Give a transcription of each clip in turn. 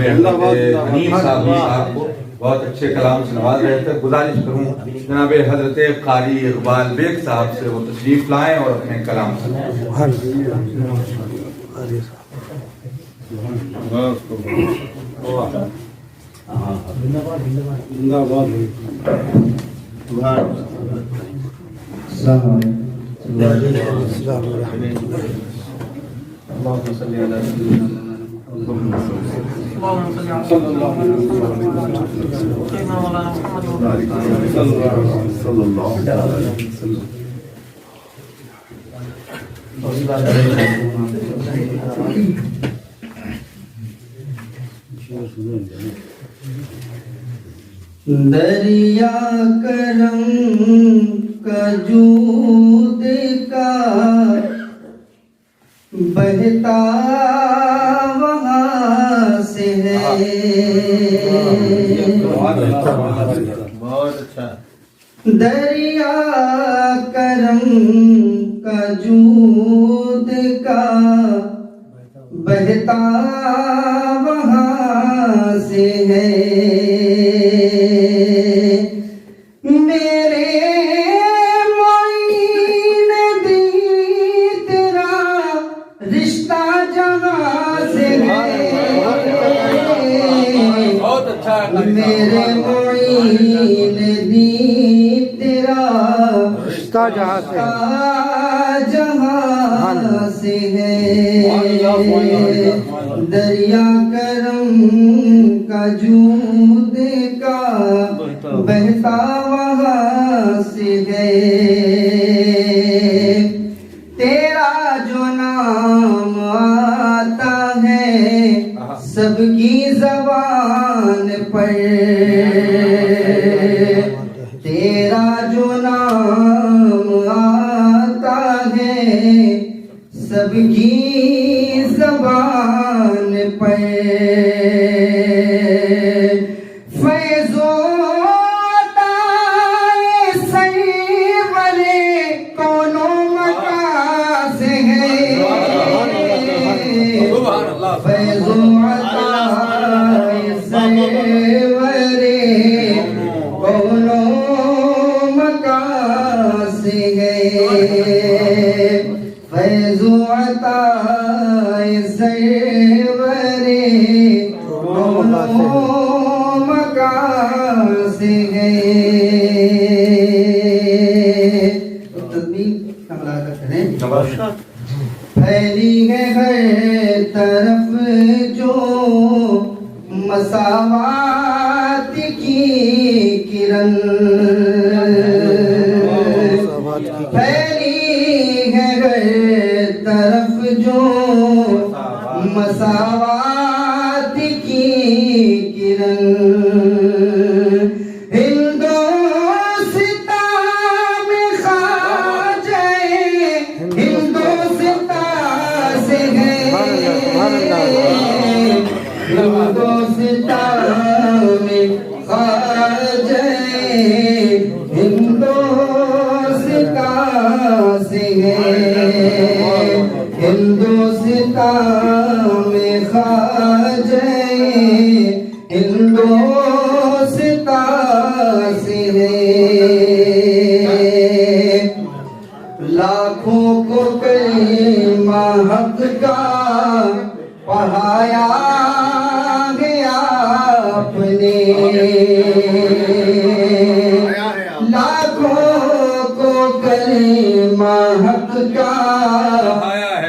حنین صاحب کو بہت اچھے کلام سے نواز رہے تھے. گزارش کروں جناب حضرت قاری اقبال بیگ صاحب سے وہ تشریف لائیں اور اپنے کلام دریا کرم کا جود کا بہتا وہاں سے ہے. دریا کرم کا جود کا بہتا وہاں سے ہے. میرے معین دی تیرا رشتہ جہاں سے ہے. دریا کرم کا جود کا بہتا وہاں سے ہے. تیرا جو نام آتا ہے سب کی زبان پر. تیرا جو نام آتا ہے سب کی زبان پر. فیض و عطائے سرور کون و مکان سے ہے. فیض و عطائے سرور کون و مکان سے ہے. فیض و عطائے سرور کون و مکان سے ہے. پھیلی ہے ہر طرف جو مساوات کی کرن. پھیلی ہے ہر طرف جو مساوات کی کرن. ہندوستان میں خواجہ ہندوستان سے ہے. لاکھوں کو کلمہ حق کا پڑھایا گیا اپنے. لاکھوں کو کلمہ حق کا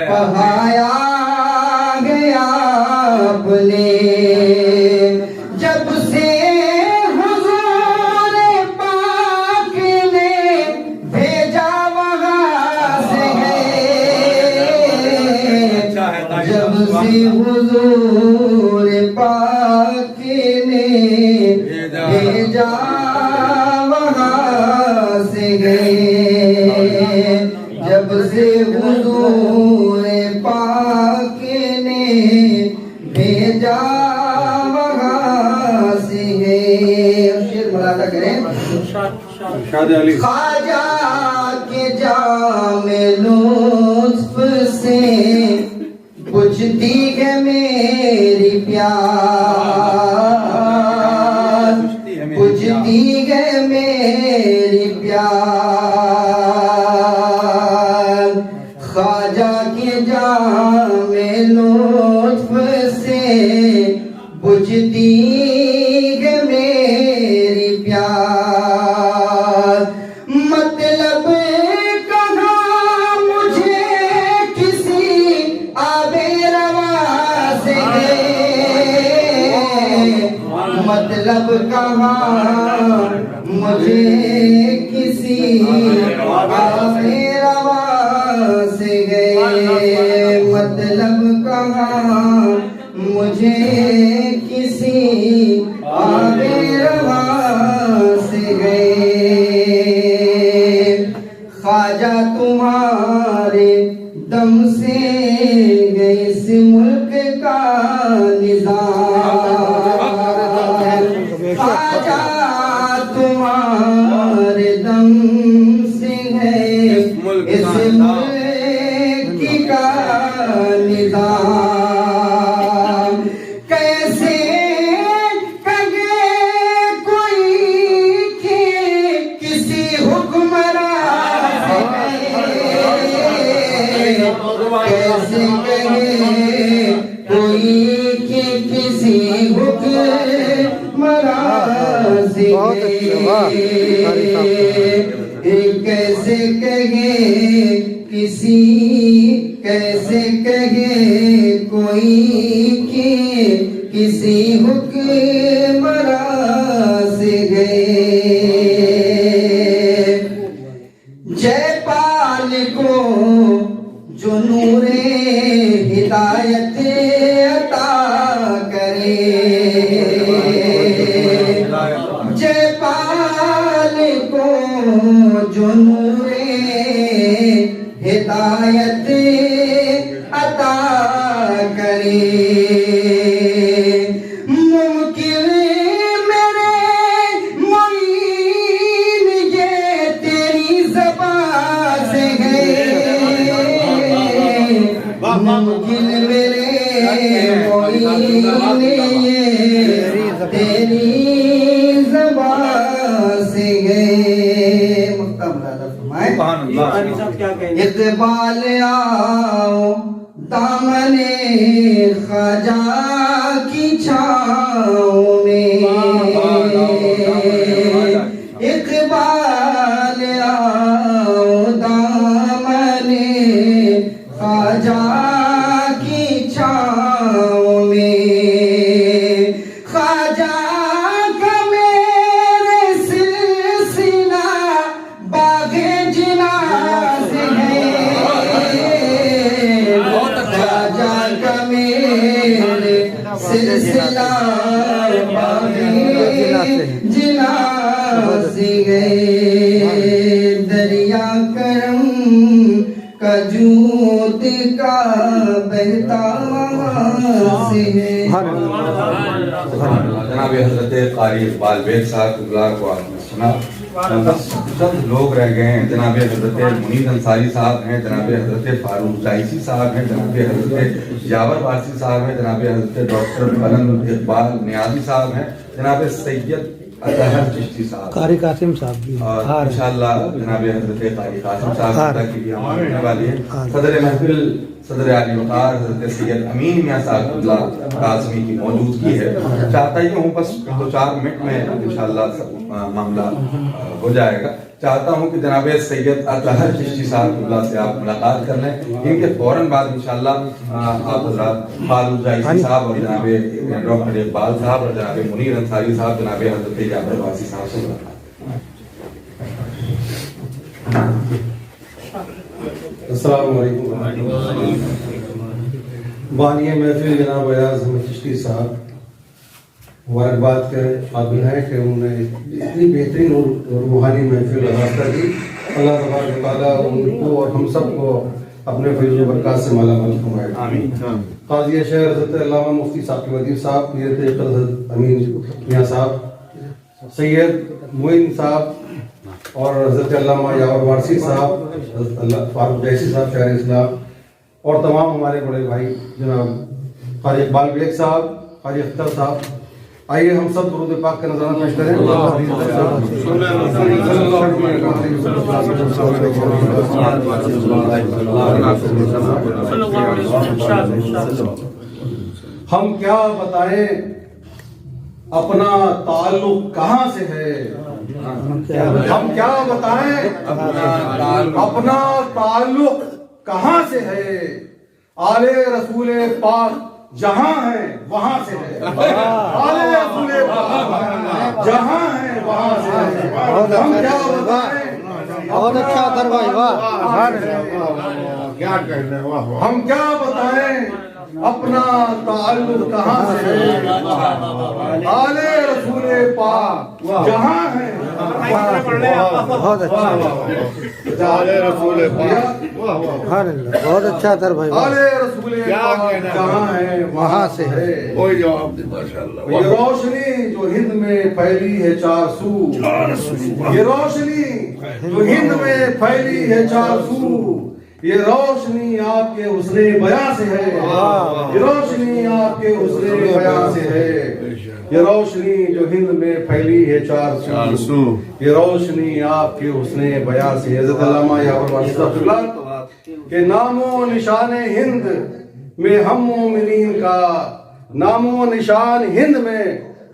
پڑھایا گیا اپنے. جب سے حضور پاک نے بھیجا وہاں سے ہے. جب سے حضور پاک نے بھیجا وہاں سے ہے. جب سے حضور پاک نے بھیجا وہاں سے ہے. شیر ملاحظہ کریں. خواجہ کے جام لطف سے کچھ بجھتی ہے میری پیاس بجھتی ہے میری پیاس خواجہ کے جام لطف سے بجھتی ہے میری پیاس مطلب کہاں مجھے کسی آب رواں سے ہے مطلب کہاں مجھے کسی آب رواں سے گئے مطلب کہاں مجھے کسی آب رواں سے گئے خواجہ تمہارے دم سے گئے اس ملک کا نظام خواجہ تمہارے دم سے گئے اس ملک کا نظام کیسے کہے کوئی کہ کسی حکمراں سے کیسے کہے کوئی کہ کسی حکمراں سے کیسے کہے کیسے کہے کوئی کہ کسی حکمراں سے گئے جے پال کو جو نور ہدایت عطا کرے جے پال کو جو نور ہدایت عطا کرے ممکن میرے معین یہ تیری زبان سے ہے ممکن میرے معین یہ تیری زبان سے ہے اقبال آؤ دامن خواجہ کی چھاؤں میں اقبال آؤ دامن خواجہ کی چھاؤں میں خواجہ سلسلہ جنا سے گئے دریا کرم کا جود کا بہتا سے ہے جناب حضرت قاری اقبال بیگ صاحب کے گلار کو آپ نے سنا بس چند لوگ رہ گئے ہیں جناب حضرت منیر انصاری صاحب ہیں جناب حضرت فاروق جائسی صاحب ہیں جناب حضرت یاور وارسی صاحب ہیں جناب حضرت ڈاکٹر بلند اقبال نیازی صاحب ہیں جناب سید اطہر چشتی صاحب قاری قاسم صاحب بھی اور انشاءاللہ جناب حضرت قاری قاسم صاحب کی بھی ہماری ہونے والی ہے صدر محفل صدر عالی وقار حضرت سید امین میاں صاحب اللہ قاسمی کی موجودگی ہے چاہتا ہی ہوں بس 2-4 منٹ میں انشاءاللہ معاملہ ہو جائے گا چاہتا ہوں کہ جناب سید اطہر چشتی صاحب اللہ سے آپ ملاقات کر لیں ان کے فوراً بعد انشاءاللہ آپ حضرات فاروق جائسی صاحب اور جناب ڈاکٹر اقبال صاحب اور جناب منیر انصاری صاحب جناب حضرت یاور وارسی صاحب سے ملاقات السلام علیکم بانی محفل جناب ایاز احمد چشتی صاحب مبارکباد کے قابل ہے کہ انہوں نے اتنی بہترین اور روحانی محفل آغاز کر دی اللہ تبارک و تعالیٰ ان کو اور ہم سب کو اپنے فیض و برکات سے مالا مال فرمائے قاضی شہر حضرت علامہ مفتی صاحب وزیر صاحب میرت حضرت امین میاں صاحب سید معین صاحب اور حضرت علامہ یاور وارسی صاحب حضرت فاروق جیسی صاحب شاعر اسلام اور تمام ہمارے بڑے بھائی جناب قاری اقبال بیگ صاحب، قاری اختر صاحب، آئیے ہم سب درود پاک کا نظرانہ پیش کریں. ہم کیا بتائیں اپنا تعلق کہاں سے ہے، ہم کیا بتائیں اپنا تعلق کہاں سے ہے، آل رسول پاک جہاں ہے وہاں سے ہے، آل رسول پاک جہاں ہے وہاں سے ہے. ہم کیا بتائیں بہت اچھا تھا بھائی، واہ. ہم کیا بتائیں اپنا تعلق کہاں سے ہے، آل رسول پاک جہاں ہے. بہت اچھا، بہت اچھا تھا بھائی. آل رسول پاک جہاں ہے وہاں سے ہے. یہ روشنی جو ہند میں پھیلی ہے چار سو، یہ روشنی جو ہند میں پھیلی ہے چار سو، یہ روشنی آپ کے حسن بیاں سے ہے، یہ روشنی آپ کے حسن بیاں سے ہے. یہ روشنی جو ہند میں پھیلی ہے چار سو، یہ روشنی آپ کے حسن بیاں سے ہے. حضرت علامہ یعقوب استغفر اللہ کہ نام و نشان ہند میں ہم مومنین کا، نام و نشان ہند میں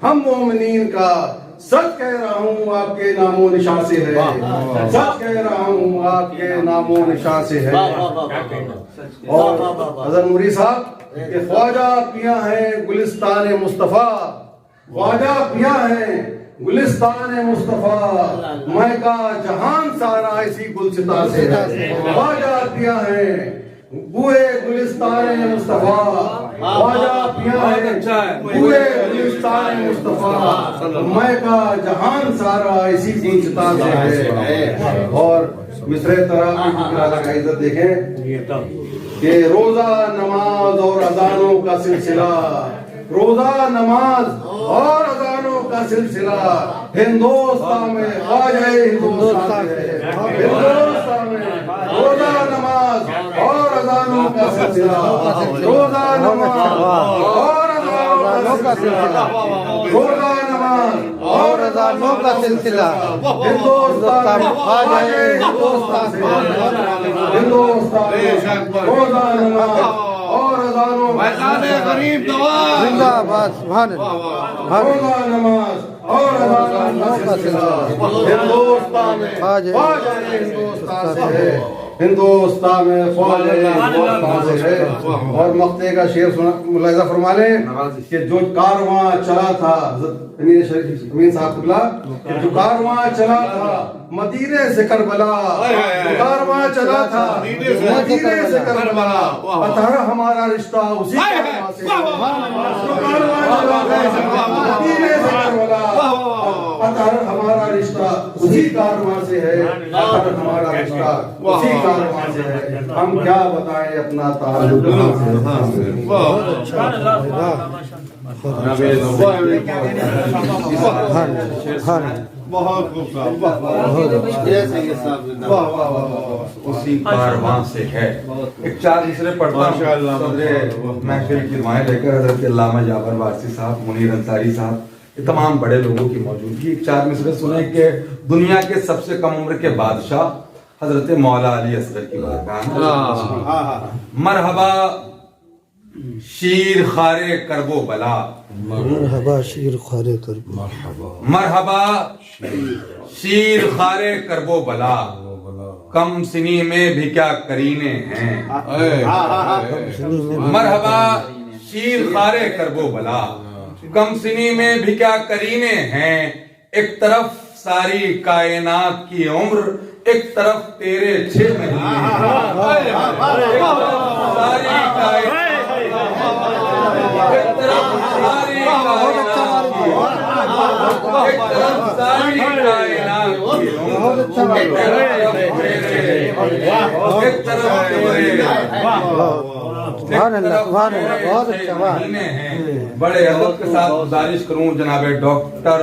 ہم مومنین کا، سچ کہہ رہا ہوں آپ کے نام و نشان سے ہے، سچ کہہ رہا ہوں آپ کے نام و نشان سے ہے. اور حضرت نوری صاحب کہ خواجہ پیا ہے گلستان مصطفیٰ، خواجہ پیا ہے گلستان مصطفیٰ، مہکا جہان سارا اسی گلستہ سے ہے. خواجہ پیا ہے بوئے گلستان مصطفیٰ، خواجہ پیا ہے بوئے گلستان مصطفیٰ، مہکا جہان سارا اسی گلستہ سے ہے. اور مصرع تراویح کی عزت دیکھیں کہ روزہ نماز اور اذانوں کا سلسلہ، روزہ نماز اور اذانوں کا سلسلہ ہندوستان میں خواجہ ہندوستان ہے. ہندوستان میں روزہ نماز اور اذانوں کا سلسلہ، روزہ نماز اور اذانوں کا سلسلہ، روزہ نماز اور اذانوں کا سلسلہ ہندوستان میں خواجہ ہندوستان سے ہے. ہندوستان میں روزہ نماز اور اذانوں غریب زندہ باد. سبحان اللہ. روزہ نماز اور اذانوں کا سلسلہ ہندوستان میں خواجہ ہندوستان سے ہے، ہندوستان میں خواجہ ہندوستان سے ہے. اور مقطع کا شعر ملاحظہ فرما لیں کہ جو کارواں چلا تھا امین صاحب قبلہ، جو کارواں چلا تھا مدینے سے کربلا، جو کارواں چلا تھا مدینے سے کربلا، اطہر ہمارا رشتہ اسی کارواں سے ہے. جو کارواں چلا تھا مدینے سے کربلا، اطہر ہمارا رشتہ اسی کارواں سے ہے، اطہر ہمارا رشتہ اسی کارواں سے ہے. ہم کیا بتائیں اپنا تعلق کہاں سے ہے. بہت اچھا. اسی کارواں سے ہے. ایک چار مصرے پڑھتا ہوں صدر محفل کی دعائیں لے کر حضرت علامہ جعفر وارثی صاحب، منیر انصاری صاحب، یہ تمام بڑے لوگوں کی موجودگی. ایک چار مصرے سنیں کہ دنیا کے سب سے کم عمر کے بادشاہ حضرت مولا علی اصغر کی بارگاہ میں مرحبا شیر خارے کرب و بلا، مرحبا شیر خارے کرب، مرحبا شیر خارے کرب و بلا، کم سنی میں بھی کیا کرینے ہیں. مرحبا شیر خارے کرب و بلا، کم سنی میں بھی کیا کرینے ہیں. ایک طرف ساری کائنات کی عمر، ایک طرف تیرے 6 مہینے. ساری کائنات بڑے ادب کے ساتھ گزارش کروں جناب ڈاکٹر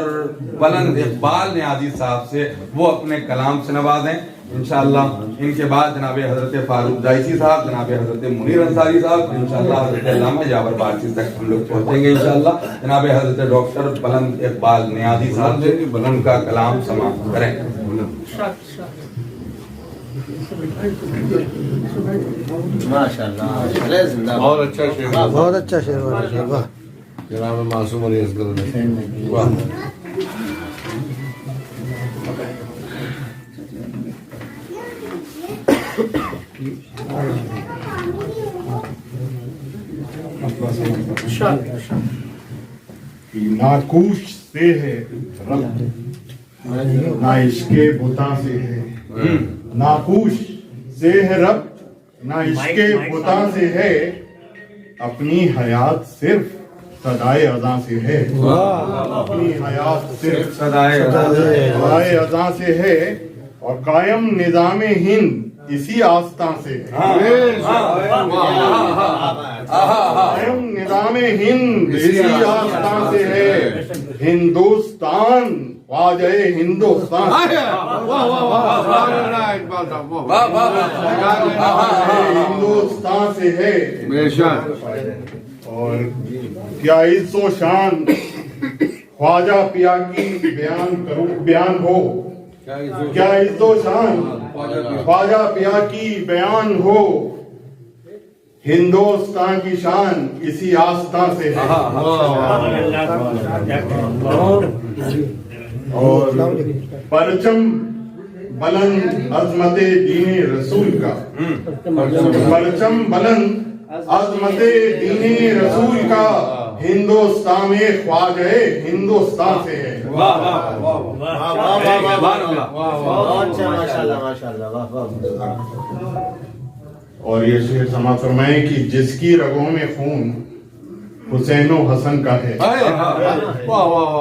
بلند اقبال نیازی صاحب سے وہ اپنے کلام سے نوازیں. انشاءاللہ ان کے بعد جناب حضرت فاروق جائسی صاحب، جناب حضرت منیر انصاری صاحب، انشاءاللہ حضرت علامہ یاور بارسی تک ہم لوگ پہنچیں گے انشاءاللہ. جناب حضرت ڈاکٹر بلند اقبال نیازی صاحب سے ان کا کلام سماعت کریں. بہت اچھا شعر، بہت اچھا شعر ہے. واہ جناب معصوم علی اصغر نے. واہ. ناکوش سے ہے رب نہ عشق بتاں سے ہے، ناکوش سے ہے رب نہ عشق بتاں سے ہے، اپنی حیات صرف صدائے اذاں سے ہے، اپنی حیات صرف صدائے اذاں سے ہے، اور قائم نظام ہند اسی آستاں سے ہے، قائم نظام ہند اسی آستاں سے ہے، ہندوستان خواجہ ہندوستان ہندوستان سے ہے. اور کیا عز و شان خواجہ پیا کی بیان ہو، کیا عز و شان خواجہ پیا کی بیان ہو، ہندوستان کی شان اسی آستان سے ہے. اور پرچم بلند عظمت دین رسول کا، پرچم بلند عظمت دین رسول کا، ہندوستان میں خواجہ ہندوستان سے ہے. اور یہ شعر سماعت فرمائیں کہ جس کی رگوں میں خون حسین و حسن کا ہے،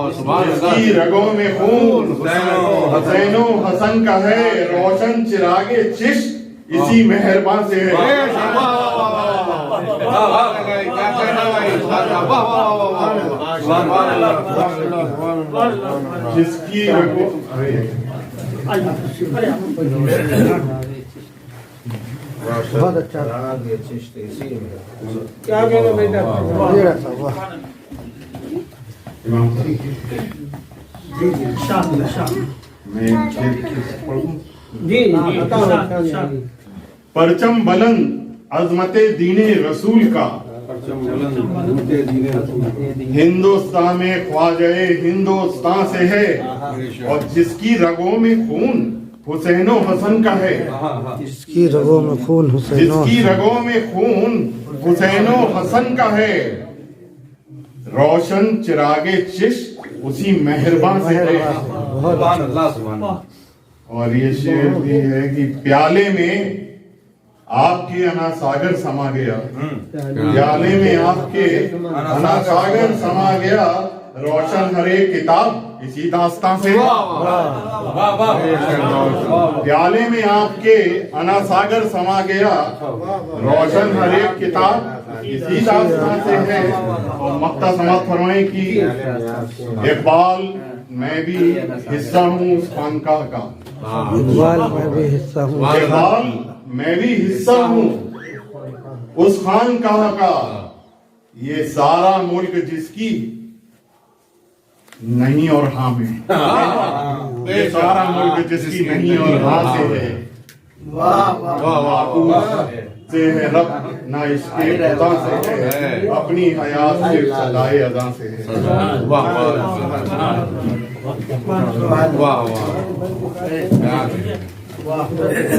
جس کی رگوں میں خون حسین و حسن کا ہے، روشن چراغ چشم اسی مہربان سے ہے. جس کی رگوں بہت اچھا. کیا کہنا بیٹا؟ پرچم بلند عظمت دین رسول کا، ہندوستان میں خواجہ ہندوستان سے ہے، اور جس کی رگوں میں خون حسین و حسن کا ہے، جس کی رگوں میں خون حسین جس کی رگوں میں خون حسین و حسن کا ہے، روشن چراغ چشم اسی مہربان سے ہے. سبحان اللہ سبحان اللہ. اور یہ شعر بھی ہے کہ پیالے میں آپ کے انا ساگر سما گیا، پیالے میں آپ کے انا ساگر سما گیا، روشن ہرے کتاب اسی داستان سے. پیالے میں آپ کے انا ساگر سما گیا، روشن ہر ایک کتاب اسی داستان سے ہے. اور مقطع سماعت فرمائیں کہ اقبال میں بھی حصہ ہوں اس خانقاہ کا، اقبال میں بھی حصہ ہوں، اقبال میں بھی حصہ ہوں اس خانقاہ کا، یہ سارا ملک جس کی نہیں اور ہاں میں، یہ سارا ملک جس کی نہیں اور ہاں سے ہے. سے ہے رب نہ عشق خدا سے ہے، اپنی حیات صرف صدائے اذاں سے ہے.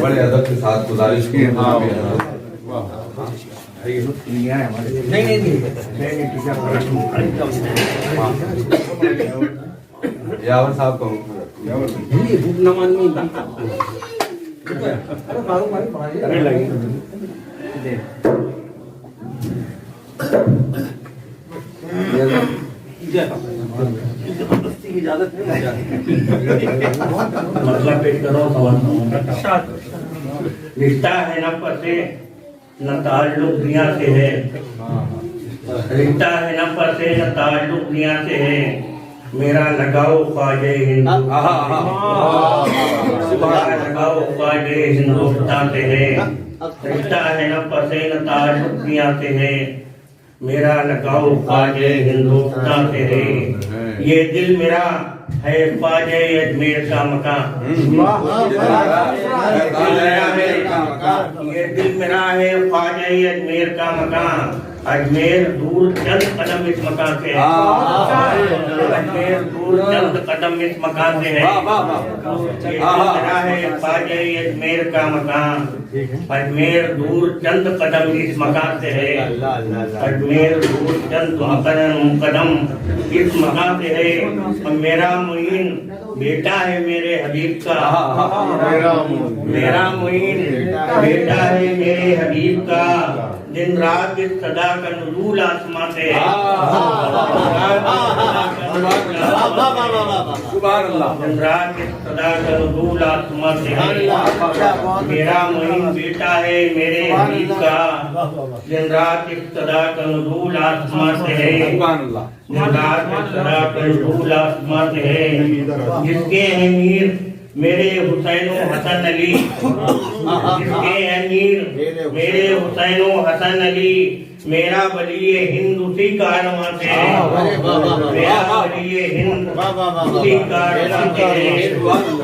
بڑے ادب کے ساتھ گزارش کی. یاور صاحب کو رشتہ ہے نہ پتے نہ تعلق دنیا سے ہے، رشتہ ہے نہ پتے نہ تعلق دنیا سے ہے، میرا لگاؤ خواجہ ہند، میرا لگاؤ خواجہ ہندوستان سے ہے، رشتہ ہے نہ پسے نہ تعلق دنیا سے ہے، میرا لگاؤ خواجہ ہندوستان سے ہے، یہ دل میرا ہے خواجہ اجمیر کا مکان، یہ دل میرا ہے خواجہ اجمیر کا مکان، اجمیر دور چند قدم اس مکان سے ہے، اجمیر دور چند قدم اس مکان سے ہے، یہ دل میرا ہے خواجہ اجمیر کا مکان، اجمیر دور چند قدم اس مکان سے ہے، اجمیر دور چند قدم اس مکان سے ہے، اور میرا معین بیٹا ہے میرے حبیب کا، میرا معین بیٹا ہے میرے حبیب کا، دن رات اس صدا کا نزول آسمان سے ہے، دن رات اس صدا کا نزول آسمان سے ہے، میرا معین بیٹا ہے میرے حبیب کا، دن رات اس صدا کا نزول آسمان سے ہے، دن رات اس صدا کا نزول آسمان سے ہے، جس کے امیر میرے حسین و حسن علی، جس کے امیر میرے حسین و حسن علی، میرا ولی ہند اسی کارواں سے ہے، میرا ولی ہند اسی کارواں سے ہے،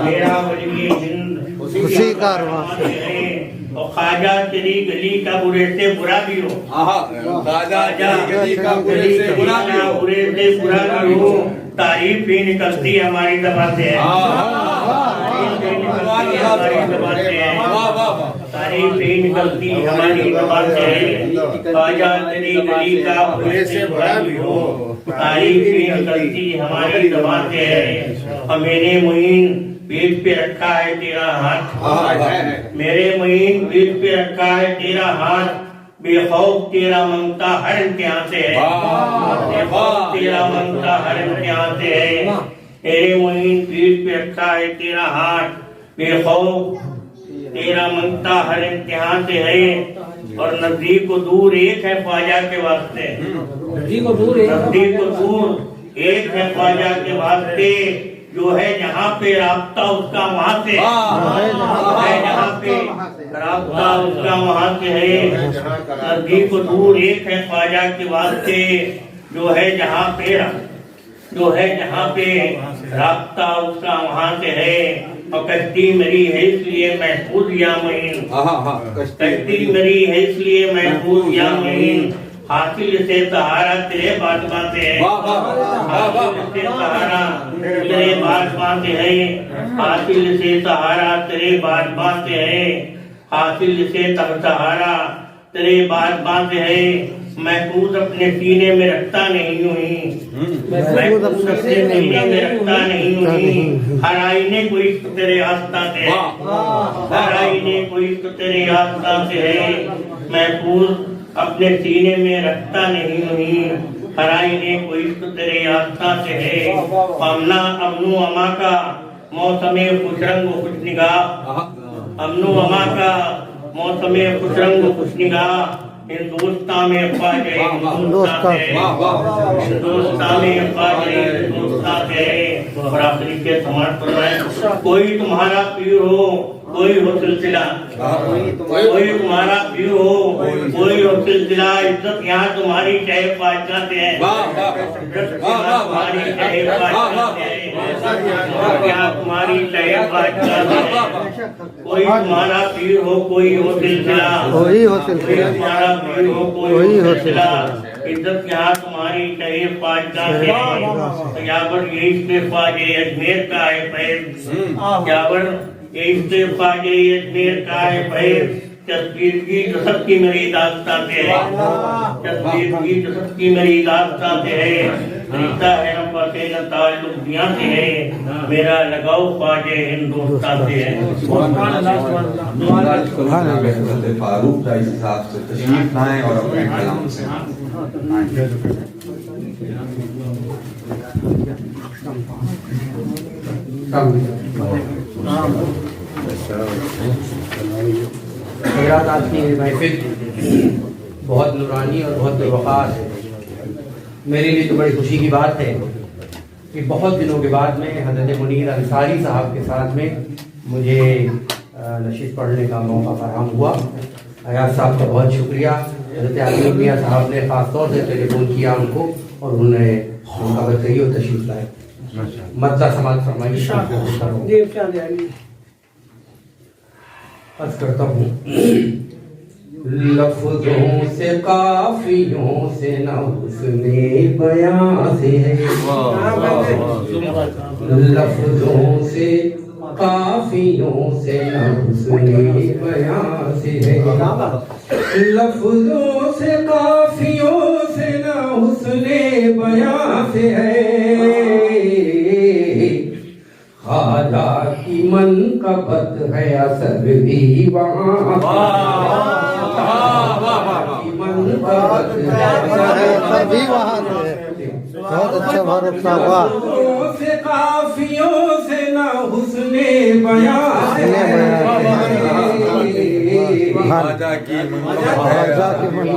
میرا ولی ہند اسی کارواں سے ہے، اور خواجہ تیری گلی کا برے سے برا بھی ہو، خواجہ گلی کا برے سے برا بھی ہو، تعریف بھی نکلتی ہماری زبان سے ہے، تعریف بھی نکلتی ہماری زبان سے ہے، خواجہ تیری گلی کا برے سے برا بھی ہو، تعریف بھی نکلتی ہماری زبان سے ہے، اور میرے معین پیٹ پہ رکھا ہے تیرا ہاتھ، میرے معین پیٹ پہ رکھا ہے تیرا ہاتھ، بے خوف تیرا منگتا ہر امتحان سے ہے، بے خوف تیرا منگتا ہر امتحان سے ہے، میرے معین پیٹ پہ رکھا ہے تیرا ہاتھ، بے خوف تیرا منگتا ہر امتحان سے ہے، اور نزدیک و دور ایک ہے خواجہ کے واسطے، نزدیک و دور ایک ہے خواجہ کے واسطے، جو ہے جہاں پہ رابطہ اس کا وہاں سے ہے، جہاں پہ رابطہ اس کا وہاں سے ہے، نزدیک و دور ایک ہے خواجہ کے واسطے، جو ہے جہاں پہ رابطہ اس کا وہاں سے ہے، اور کشتی میری ہے اس لیے محفوظ یا معین، کشتی میری ہے اس لیے محفوظ یا معین، حاصل سے سہارا تیرے بادشاہ سے ہے، حاصل سے سہارا تیرے بادشاہ سے ہے، حاصل سے سہارا تیرے بادشاہ سے ہے، حاصل سے سہارا تیرے بادشاہ سے ہے، محفوظ اپنے سینے میں رکھتا نہیں ہوئی، محفوظ اپنے سینے میں رکھتا نہیں ہوئی، ہر آئینے کو عشق تیرے آستہ سے ہے، ہر آئینے کو عشق تیرے آستہ سے ہے، محفوظ اپنے سینے میں رکھتا نہیں ہوئی، ہر آئینے کو عشق تیرے آستہ سے ہے، امن و اما کا موسم خوش رنگ و خوش نگاہ، امن و اما کا موسم خوش رنگ و خوش نگاہ، ہندوستان میں خواجہ ہندوستان ہے، ہندوستان میں خواجہ ہندوستان ہے، اور آخری کے سماعت فرمائیں، کوئی تمہارا پیر ہو کوئی ہو سلسلہ، کوئی تمہارا پیر ہو کوئی ہو سلسلہ، عزت یہاں تمہاری چاہے بادشاہ سے ہے، تمہاری چاہے بادشاہ سے ہے، یہاں تمہاری چاہے بادشاہ سے ہے، کوئی تمہارا پیر ہو کوئی ہو سلسلہ، کوئی تمہارا پیر ہو کوئی ہو سلسلہ، عزت یہاں تمہاری چاہے بادشاہ سے ہے، یاور یہ عشق خواجہ اجمیر کا ہے فیض، یاور یہ عشق خواجہ اجمیر کا ہے فیض، تصویر کی جو سب کی میری داستان سے ہے، تصویر کی جو سب کی میری داستان سے ہے، رشتہ ہے نہ پتے نہ تعلق دنیا سے ہے، میرا لگاؤ خواجہ ہندوستان سے ہے۔ حضرت فاروق کا اس حساب سے تشریف لائیں اور اپنے کلام سے حضرات، آپ کی محفل بہت نورانی اور بہت وقار ہے، میرے لیے تو بڑی خوشی کی بات ہے کہ بہت دنوں کے بعد میں حضرت منیر انصاری صاحب کے ساتھ میں مجھے نشید پڑھنے کا موقع فراہم ہوا. ایاز صاحب کا بہت شکریہ. حضرت علی میاں صاحب نے خاص طور سے ٹیلی فون کیا ان کو اور انہوں نے ان کا بتائی اور تشریف لائے. مدہ سماعت فرمائیے. عرض کرتا ہوں لفظوں سے قافیوں سے نہ حسن بیان سے ہے. لفظوں سے قافیوں سے نہ حسن بیان سے ہے. لفظوں سے قافیوں سے نہ حسن بیان سے ہے. خواجہ کی منقبت ہے اثر بھی وہاں بھی وہاں بہت اچھا بھارت صاحب. سے قافیوں سے نہ حسن بیان خواجہ کی من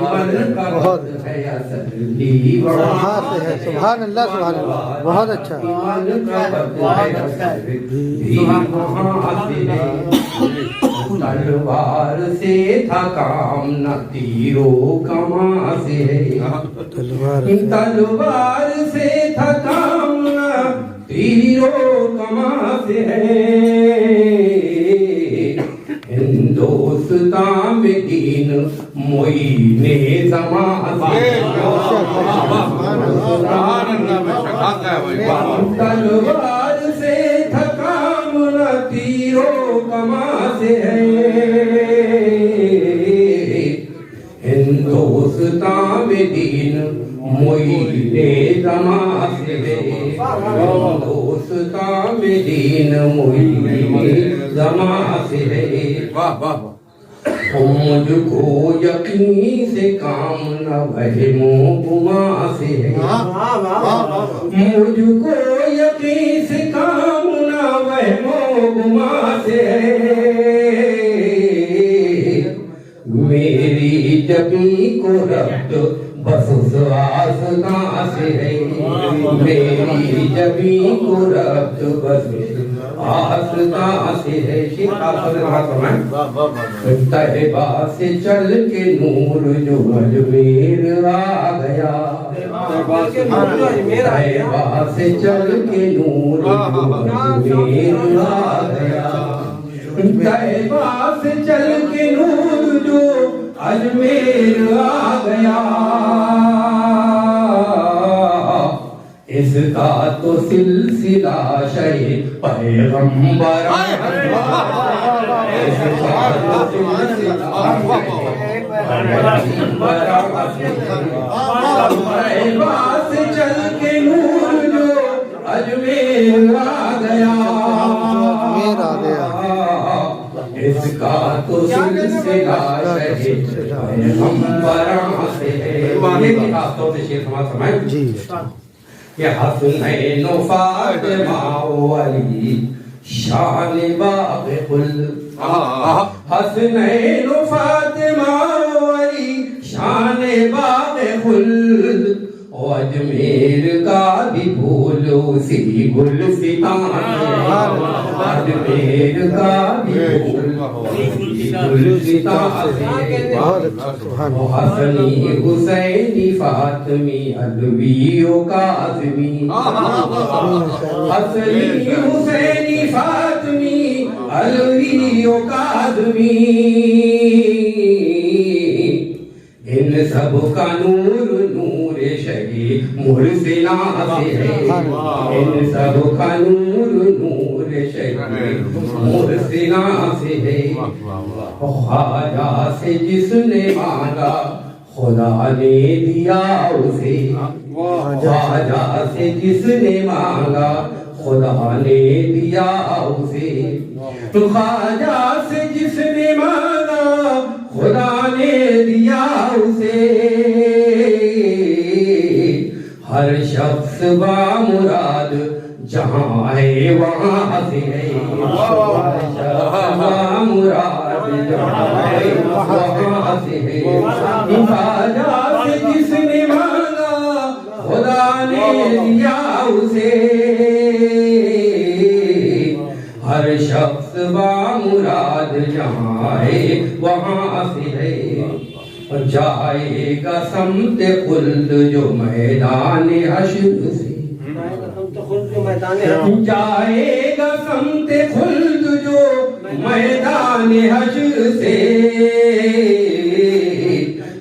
بہت وہاں سے ہے. سبحان اللہ سبحان اللہ. بہت اچھا. تلوار سے تھا کام نہ تیرو کماں سے ہے. تلوار سے تھا کام نہ تیرو کماں سے ہے. ہندوستان میں دین معین زمان سے. تلوار سے تھا کام نہ تیرو کماں سے ہے. ہندوستان میں دین معین زمان سے ہے. ہندوستان میں دین معین زمان سے ہے. مجھ کو یقین سے کام نہ وہم و گمان سے ہے. مجھ کو یقین سے کام نہ وہم و گمان سے ہے. میری جبیں کو ربط بس اس آستاں سے ہے. میری جبیں کو ربط بس آستاں سے ہے. طیبہ سے چل کے نور جو اجمیر آ گیا. طیبہ سے چل کے نور جو اجمیر آ گیا. طیبہ سے چل کے نور جو اجمیر آ گیا. اس کا تو سلسلہ شہ پیغمبر. اس کا تو سلسلہ طیبہ سے چل کے نور جو اجمیر آ گیا. اس کا تو سلسلہ شہ پیغمبر سے ہے. یہ بھی خاص طور سے شعر سماعت فرمائیں. کہ حسنین و فاطمہ و علی شان باغ خلد. حسنین و فاطمہ و علی شان باغ خلد. اجمیر کا بھی پھول اسی گلستان. اجمیر کا بھی پھول اسی گلستان. حسنی حسینی فاطمی علوی و کاظمی. حسنی حسینی فاطمی علوی و کاظمی. ان سب کا نور نور شہی مرسلا سے ہے. ان سب کا نور نور شہی مرسلا سے ہے. خواجہ سے جس نے مانگا خدا نے دیا اسے. خواجہ سے جس نے مانگا خدا نے دیا اسے. خواجہ سے جس نے مانگا خدا نے دیا اسے. ہر شخص با مراد جہاں ہے وہاں سے ہے. ہر شخص با مراد جہاں ہے وہاں سے ہے. خواجہ سے جس نے مانگا خدا نے دیا اسے. جذبہ مراد جہاں ہے وہاں سے ہے جائے گا سمت خلد جو میدان حشر سے جائے گا سمت خلد جو میدان حشر سے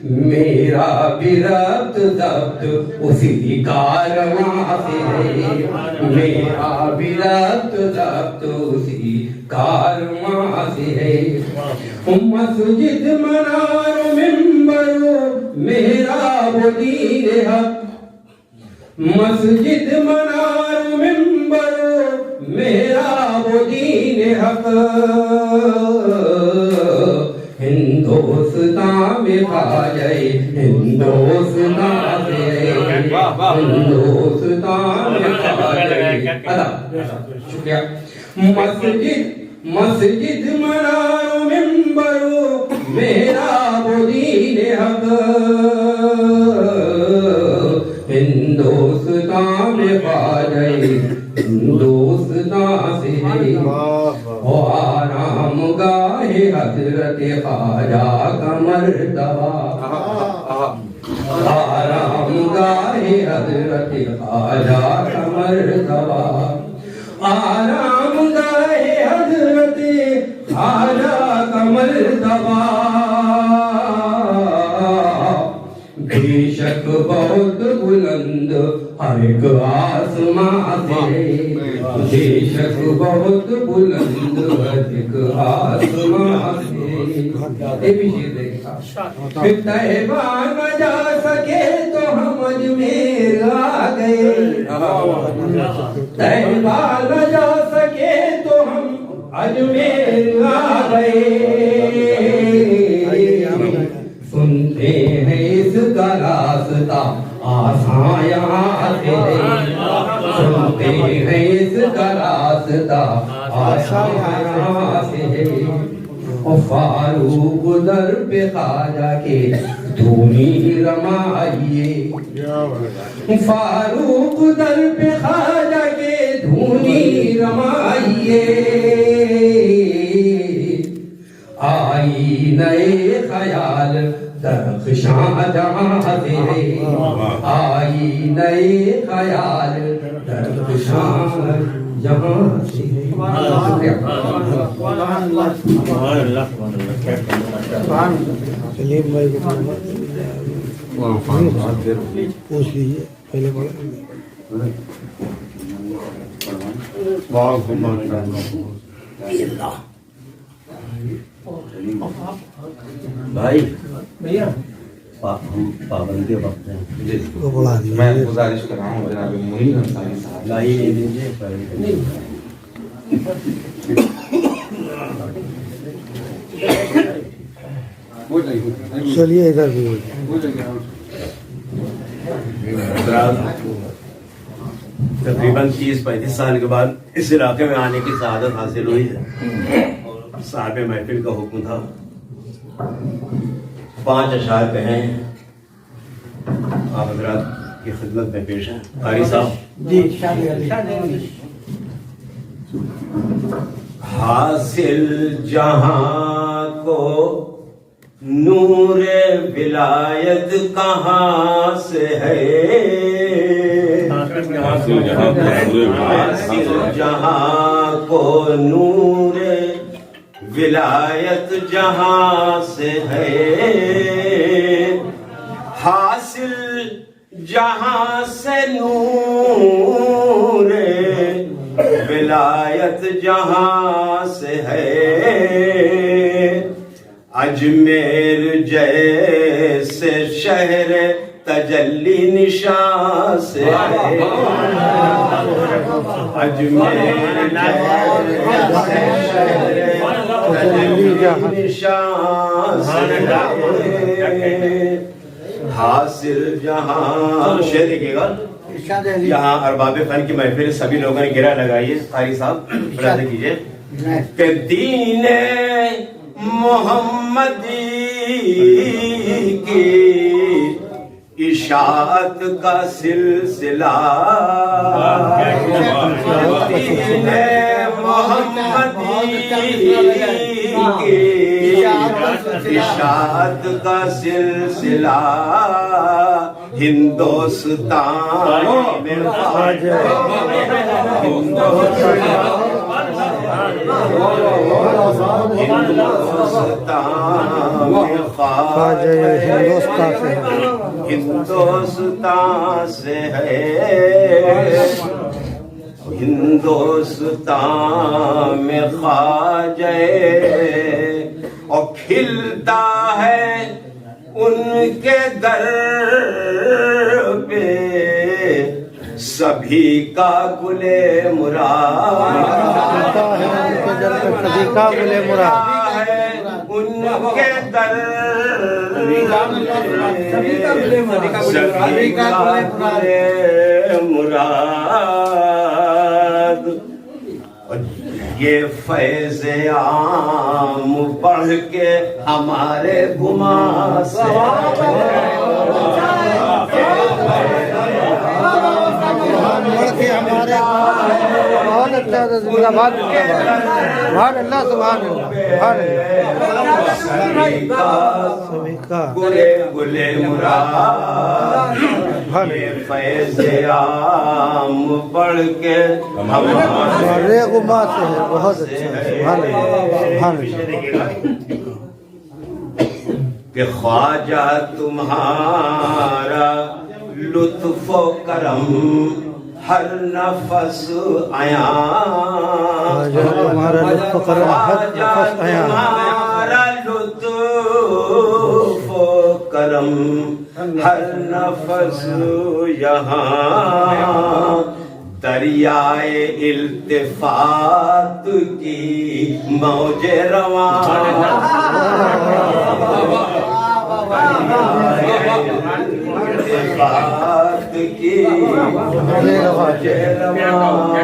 میرا بھی ربط ضبط اسی کارواں سے ہے میرا بھی ربط ضبط اسی کارواں سے ہے مسجد منار منبر میرا وہ دین حق مسجد منار منبر میرا وہ دین حق ہندوستان میں خواجہ ہندوستان سے ہندوستان میں خواجہ شکریہ مسجد منار منبر میرا وہ دین حق ہندوستان میں خواجہ ہندوستان سے آرام گاہ حضرت خواجہ کا مرتبہ آرام گاہ حضرت خواجہ کا مرتبہ آرام گاہ حضرت خواجہ کا مرتبہ بے شک بہت بلند ہر ایک آسمان سے بے شک بہت بلند ہر ایک آسمان سے یہ بھی شیر دیکھا پھر طیبہ نہ جا سکے تو ہم اجمیر آ گئے طیبہ نہ جا سکے تو ہم اجمیر آ گئے سنتے ہیں اس کا راستہ آسان یہاں سے ہے سنتے ہیں اس کا راستہ آسان یہاں سے ہے اور فاروق در پہ خواجہ کے دھونی رمائیے فاروق در پہ خواجہ کے دھونی رمائیے آئی نئے خیال درخشاں جہاں سے آئی نئے خیال درخشاں جہاں سے سلیم بھائی کو پوچھ لیجیے پہلے بڑا بھائی ہم پابندی وقت ہیں میں گزارش کر رہا ہوں جناب منیر انصاری صاحب لائی لے لیجیے چلیے ادھر بھی تقریباً 30-35 سال کے بعد اس علاقے میں آنے کی سعادت حاصل ہوئی ہے صاحب محفل کا حکم تھا 5 اشعار کہیں آپ حضرات کی خدمت میں پیش ہیں قاری صاحب جی حاصل جہاں کو نور ولایت کہاں سے ہے حاصل جہاں کو نور ولایت جہاں سے ہے حاصل جہاں سے نور ولایت جہاں سے ہے اجمیر جیسے شہر تجلی نشان سے ہے اجمیر جیسے شہر تجلی نشان سے ہے حاصل جہاں شعر دیکھیے گا یہاں ارباب فن کی محفل سبھی لوگوں نے گرہ لگائی ہے قاری صاحب ملاحظہ کیجئے کہ دین محمدی کی اشاعت کا سلسلہ دین محمدی اشاعت کا سلسلہ ہندوستان میں ہندوستان سے ہے ہندوستان میں خواجہ اور کھلتا ہے ان کے در پہ سبھی کا گل مراد سبھی کا گل مراد ہے ان کے در سبھی کا گل مراد یہ فیض عام پڑھ کے ہمارے گما سے بہت اچھا سبحان اللہ سبحان اللہ گل مراد یہ فیض عام پڑھ کے ہمارے گما سے ہے بہت اچھا سبحان اللہ کہ خواجہ تمہارا لطف و کرم ہر نفس عیاں تمہارا لطف و کرم ہر نفس عیاں تمہارا لطف و کرم ہر نفس یہاں دریائے التفات کی موج رواں التفات کی موج رواں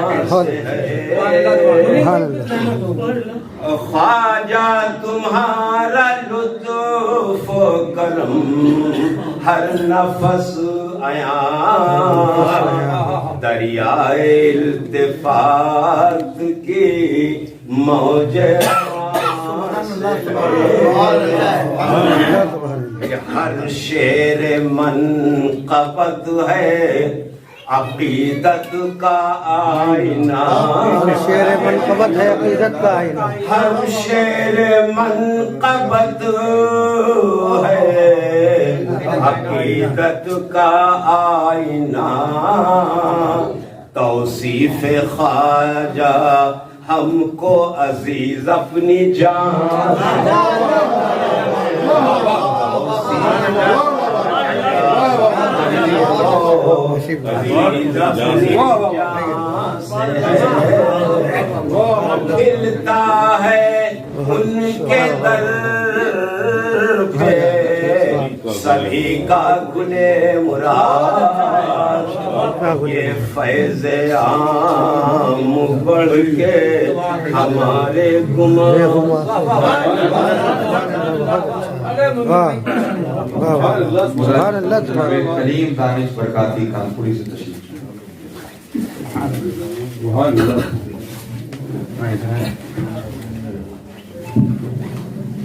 خواجہ تمہارا لطف و کرم ہر نفس عیاں دریائے التفات کی موج ہر شعر منقبت ہے عقیدت کا آئینہ شعر منقبت ہے عقیدت کا آئینہ ہر شعر منقبت ہے عقیدت کا آئینہ توصیف خواجہ ہم کو عزیز اپنی جان کھلتا ہے ان کے در پہ سبھی کا گل مراد یہ فیض عام بڑھ کے ہمارے گما سبحان اللہ کلیم دانش برکاتی کانپوری سے تشریف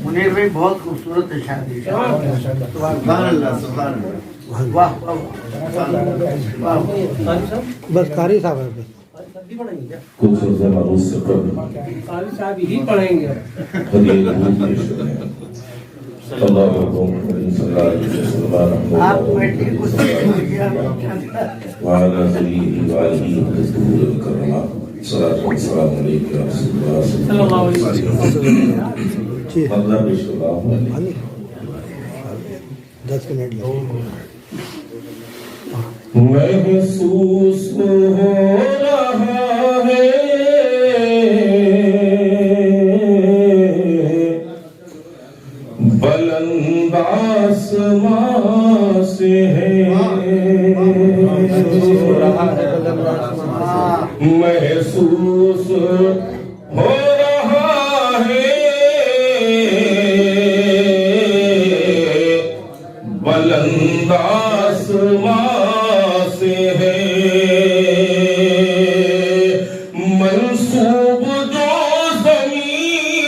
منیر بھائی بہت خوبصورت ہے شادی سبحان اللہ سبحان اللہ واہ بس قاری صاحب ہے کچھ زمانوں سے قبل قاری صاحب ہی پڑھیں گے اللہ صلی اللہ علیہ وسلم آپ بیٹھے وعلى سبيله وآله وصحبه الكرام صلاة والسلام عليك يا رسول الله صلى الله عليه وسلم اللہ بشکر 10 منٹ محسوس ہو رہا ہے بلند آسمان سے ہے محسوس ہو رہا ہے بلند آسمان سے ہے منسوب جو زمین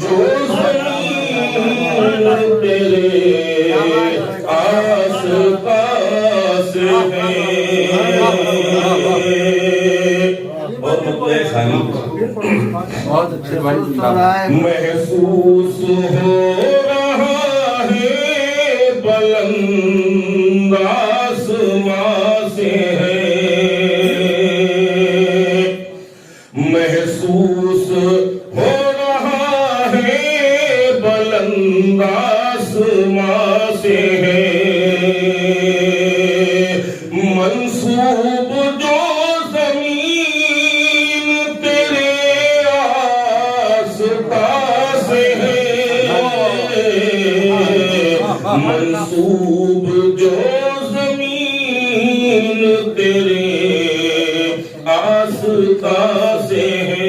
جو زمین تیرے آس پاس ہے بہت اچھے بھائی محسوس ہو رہا ہے بلند آسمان سے ہے محسوس ہو رہا ہے بلند آسمان سے ہے منسوب جو زمین تیرے آس پاس ہے منسوب جو زمین تیرے آس پاس ہے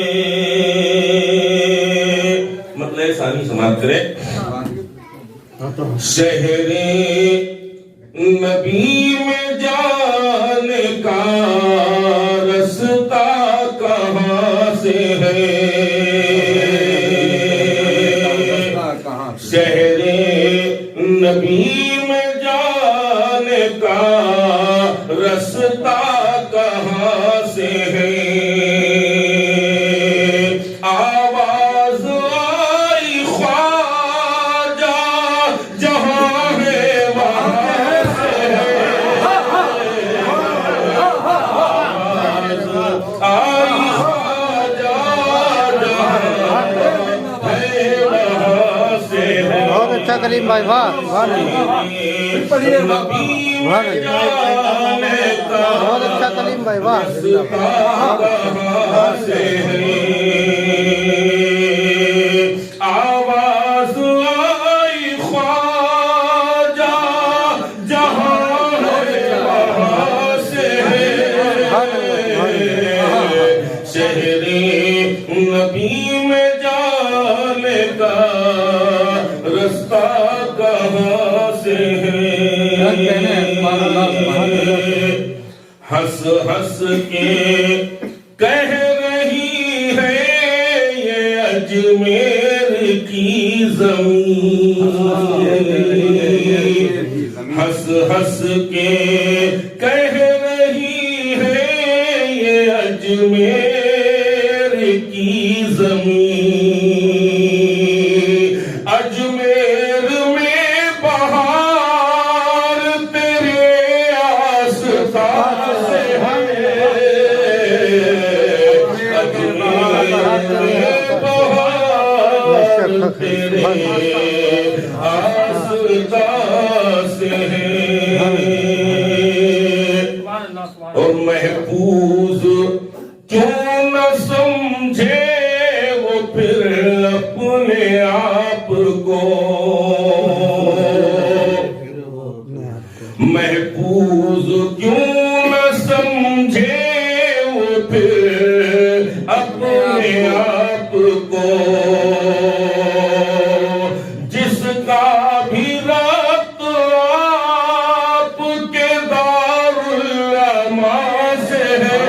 مطلب ثانی سماعت کرے شہر نبی میں جانے کا رستہ کہاں سے ہے شہر نبی میں جانے کا رستہ کہاں سے ہے آواز آئی خواجہ جہاں ہے وہاں سے ہے آواز آئی خواجہ جہاں ہے وہاں سے ہے بہت اچھا کلیم بھائی واہ واہ بہت اچھا کلیم بھائی واہ آواز آئی خواجہ جہاں ہے وہاں سے ہے شہر نبی میں جانے کا رستہ کہاں سے ہے ہنس ہنس کے کہہ رہی ہے یہ اجمیر کی زمین ہنس ہنس کے کہہ رہی ہے یہ اجمیر کی زمین اجمیر میں بہار تیرے آس پاس ہے اجمیر میں بہار تیرے آس پاس ہے اور محفوظ کیوں نہ سمجھے وہ پھر اپنے آپ کو محفوظ کیوں نہ سمجھے وہ پھر اپنے آپ کو جس کا بھی ربط آپ کے دارالعلماء سے ہے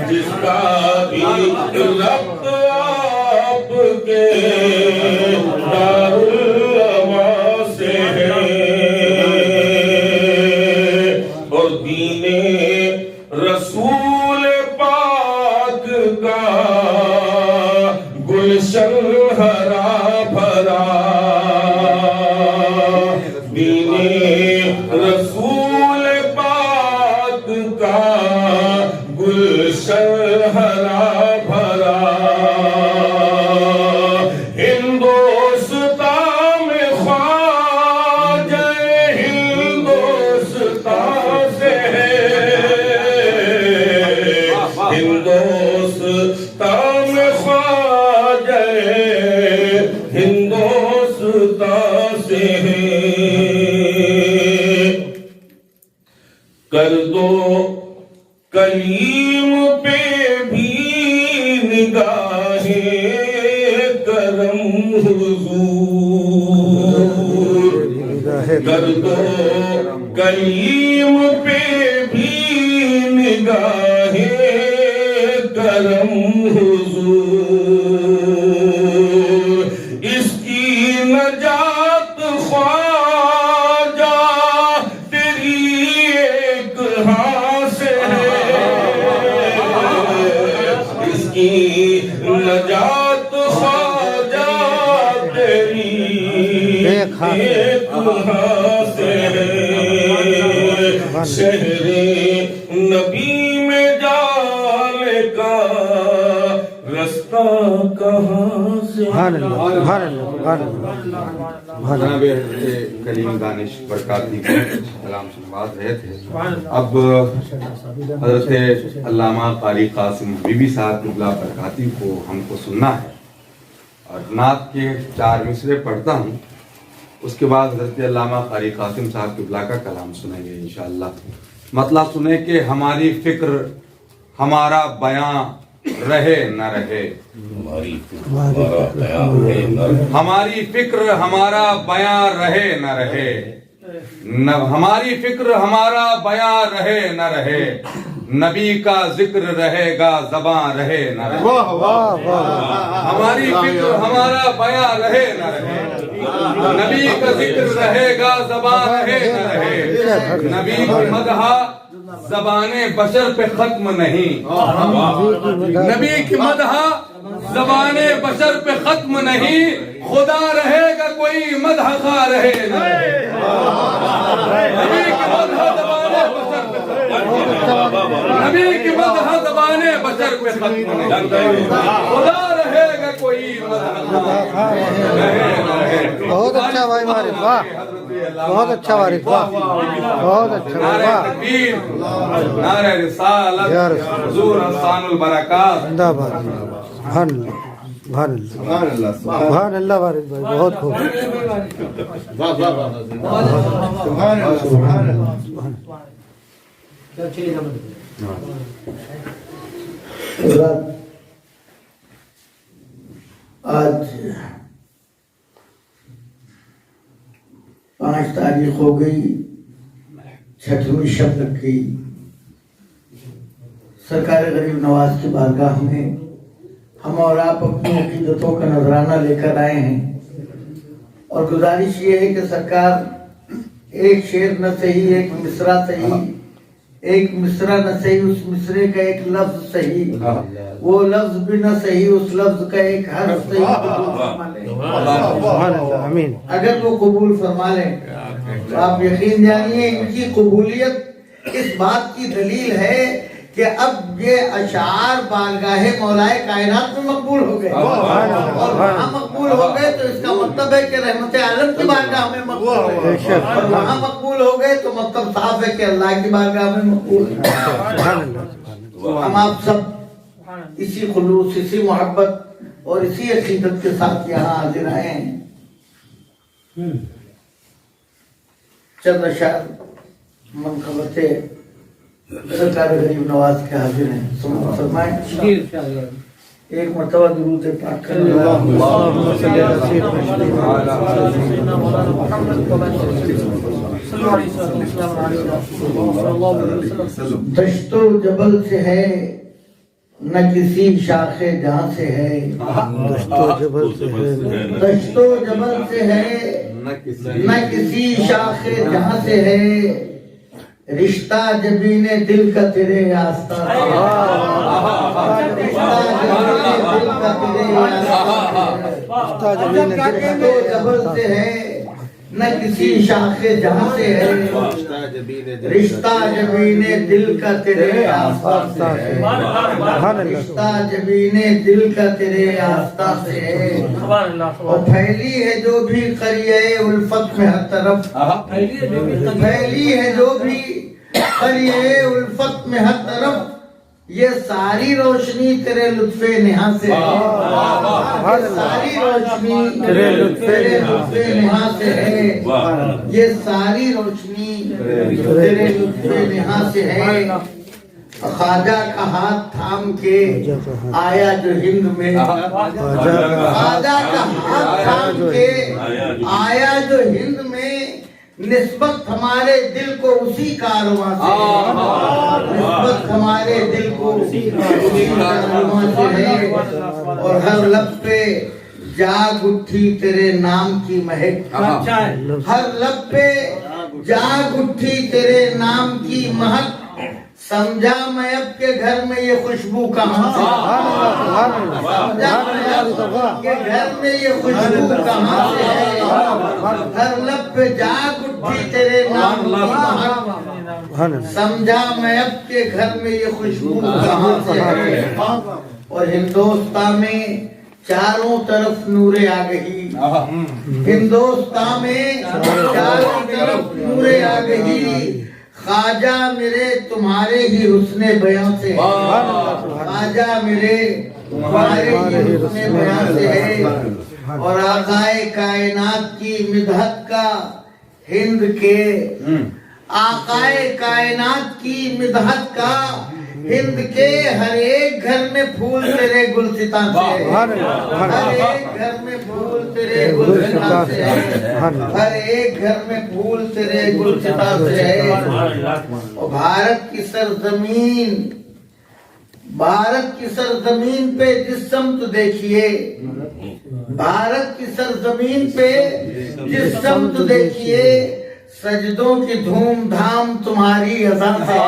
جس کا بھی ربط آپ کے دارالعلماء سے ہے اور دین رسول پاک کا گلشن ہرا بھرا دین رسول پاک کا گلشن ہرا بھرا ہندوستان میں خواجہ ہندوستان سے ہے ہندوستان میں خواجہ ہندوستان سے ہے کر دو کلیم پہ بھی نگاہ کرم حضور کر دو کلیم پہ بھی نگاہ کرم حضور ایک ہاتھ شہر نبی میں جانے کا رستہ کہاں سے جناب حضرت کریم دانش برکاتی کلام سنواد رہے تھے. اب حضرت علامہ قاری قاسم حبیبی صاحب قبلہ برکاتی کو ہم کو سننا ہے اور نعت کے 4 مصرے پڑھتا ہوں. اس کے بعد حضرت علامہ قاری قاسم صاحب قبلہ کا کلام سنیں گے انشاءاللہ. مطلب سنیں کہ ہماری فکر ہمارا بیاں رہے نہ رہے, ہماری فکر ہمارا بیاں رہے نہ رہے, ہماری فکر ہمارا بیاں رہے نہ رہے, نبی کا ذکر رہے گا زباں رہے نہ رہے. ہماری فکر ہمارا بیاں رہے نہ رہے, نبی کا ذکر رہے گا زباں رہے نہ رہے, نبی کی مدح زبان بشر پہ ختم نہیں, نبی کی مدح زبان بشر پہ ختم نہیں, خدا رہے گا کوئی مدح خواہ رہے نہ رہے. نبی کی مدح زبان بشر پہ نبی کی مدح زبان بشر پہ ختم نہیں, خدا رہے گا کوئی مدح خواہ رہے نہ رہے. بہت اچھا بھائی وارث, واہ بہت اچھا وارث, واہ بہت اچھا. نعرہ تکبیر, نعرہ رسالت, حضور حسان البرکات. زندہ باد. سبحان اللہ سبحان اللہ وارث بھائی, بہت خوب. آج 5 تاریخ ہو گئی, 6ویں شب لگ گئی. سرکار غریب نواز کی بارگاہ میں ہم اور آپ اپنی عقیدتوں کا نذرانہ لے کر آئے ہیں, اور گزارش یہ ہے کہ سرکار ایک شعر نہ صحیح, ایک مصرع صحیح, ایک مصرع نہ صحیح, اس مصرے کا ایک لفظ صحیح, وہ لفظ بھی نہ صحیح, اس لفظ کا ایک حرف صحیح اگر وہ قبول فرما لیں تو آپ یقین جانیے ان کی قبولیت اس بات کی دلیل ہے کہ اب یہ اشعار بارگاہ مولائے کائنات میں مقبول ہو گئے, اور وہاں مقبول ہو گئے تو اس کا مطلب ہے کہ رحمت عالم کی بارگاہ میں مقبول ہو گئے, اور وہاں مقبول ہو گئے تو مطلب صاف ہے کہ اللہ کی بارگاہ میں مقبول ہے. ہم آپ سب اسی خلوص, اسی محبت اور اسی عقیدت کے ساتھ یہاں حاضر آئے ہیں. چند اشعار منقبت سرکار غریب نواز کے حاضر ہیں, فرمائیں. ایک مرتبہ درود پاک کریں. دشت و جبل سے ہے نہ کسی شاخ جہاں سے ہے, دشت و جبل سے ہے, دشت و جبل سے ہے نہ کسی شاخ جہاں سے ہے, رشتہ جبین دل کا تیرے آستہ سے, رشتہ جبین دل کا تیرے آستہ سے, دشت و جبل سے ہے نہ کسی شاخ جہاں سے ہے, رشتہ جبین دل کا تیرے آستہ سے ہے, رشتہ جبین دل کا تیرے آستہ سے ہے. اور پھیلی ہے جو بھی قریہ الفت میں ہر طرف, پھیلی ہے جو بھی قریہ الفت میں ہر طرف, یہ ساری روشنی تیرے لطف نہا سے ہے, یہ ساری روشنی تیرے لطف نہا سے ہے, یہ ساری روشنی تیرے لطف نہا سے ہے. خواجہ کا ہاتھ تھام کے آیا جو ہند میں, خواجہ کا ہاتھ تھام کے آیا جو ہند میں, نسبت ہمارے دل کو اسی کارواں سے, نسبت ہمارے دل کو اسی کارواں سے ہے. اور ہر لب پہ جاگ اٹھی تیرے نام کی مہک, ہر لب پہ جاگ اٹھی تیرے نام کی مہک, سمجھا میں اب کے گھر میں یہ خوشبو کہاں سے سمجھا میں اب کے گھر میں یہ خوشبو کہاں سے ہے ہر لب پہ جاگ اٹھی تیرے نام کی مہک سمجھا میں اب کے گھر میں یہ خوشبو کہاں سے ہے اور ہندوستان میں چاروں طرف نور آگہی ہندوستان میں چاروں طرف نور آگہی خواجہ میرے تمہارے ہی حسن بیان سے ہے خواجہ میرے تمہارے ہی حسن بیان سے ہے اور آقائے کائنات کی مدحت کا ہند کے آقائے کائنات کی مدحت کا ہند کے ہر ایک گھر میں پھول تیرے گلستان سے ہے ہر ایک گھر میں پھول تیرے گلستان سے ہے ہر ایک گھر میں پھول تیرے گلستان سے ہے اور بھارت کی سرزمین پہ جس سمت دیکھیے بھارت کی سرزمین پہ جس سمت دیکھیے سجدوں کی دھوم دھام تمہاری اذان سے ہے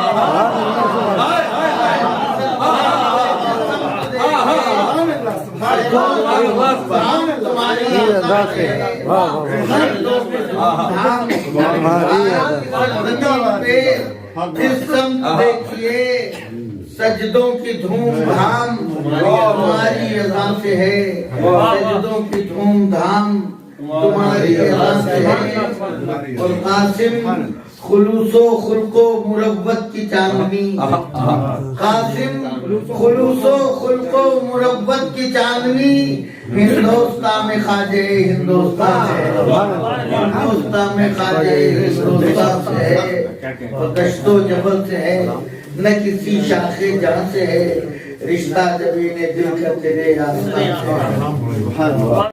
دیکھیے سجدوں کی دھوم دھام تمہاری اذان سے ہے سجدوں کی دھوم دھام تمہاری اذان سے ہے اور قاسم خلوص و خلق و مروت کی چاندنی قاسم خلوص و خلق و مروت کی چاندنی ہندوستان میں خواجہ ہندوستان ہے ہندوستان میں خواجہ ہندوستان سے ہے اور دشت و جبل سے ہے نہ کسی شاخ جہاں سے ہے رشتہ جبین دل کا تیرے آستان سے ہے